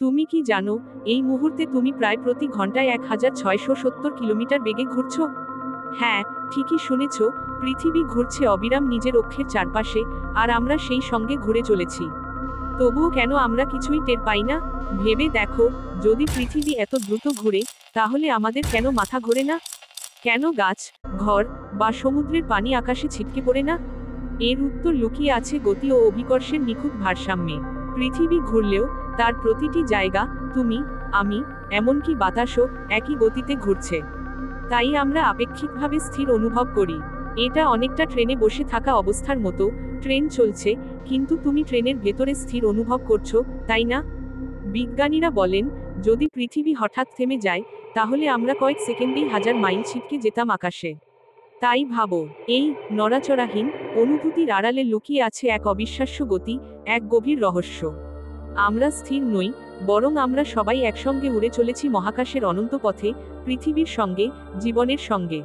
তুমি কি জানো, এই মুহূর্তে তুমি প্রায় প্রতি ঘন্টায় 1670 কিলোমিটার বেগে ঘুরছো? হ্যাঁ, ঠিকই শুনেছ, পৃথিবী ঘুরছে অবিরাম নিজের অক্ষের চারপাশে, আর আমরা সেই সঙ্গে ঘুরে চলেছি। তবুও কেন আমরা কিছুই টের পাই না? ভেবে দেখো, যদি পৃথিবী এত দ্রুত ঘুরে, তাহলে আমাদের কেন মাথা ঘোরে না? কেন গাছ, ঘর বা সমুদ্রের পানি আকাশে ছিটকে পড়ে না? এর উত্তর লুকিয়ে আছে গতি ও অভিকর্ষের নিখুঁত ভারসাম্যে। পৃথিবী ঘুরলেও তার প্রতিটি জায়গা, তুমি, আমি, এমনকি বাতাসও একই গতিতে ঘুরছে। তাই আমরা আপেক্ষিকভাবে স্থির অনুভব করি। এটা অনেকটা ট্রেনে বসে থাকা অবস্থার মতো, ট্রেন চলছে, কিন্তু তুমি ট্রেনের ভেতরে স্থির অনুভব করছো, তাই না? বিজ্ঞানীরা বলেন, যদি পৃথিবী হঠাৎ থেমে যায়, তাহলে আমরা কয়েক সেকেন্ডেই হাজার মাইল ছিটকে যেতাম আকাশে। তাই ভাবো, এই নড়াচড়াহীন অনুভূতির আড়ালে লুকিয়ে আছে এক অবিশ্বাস্য গতি, এক গভীর রহস্য। আমরা স্থির নই, বরং আমরা সবাই একসঙ্গে উড়ে চলেছি মহাকাশের অনন্ত পথে, পৃথিবীর সঙ্গে, জীবনের সঙ্গে।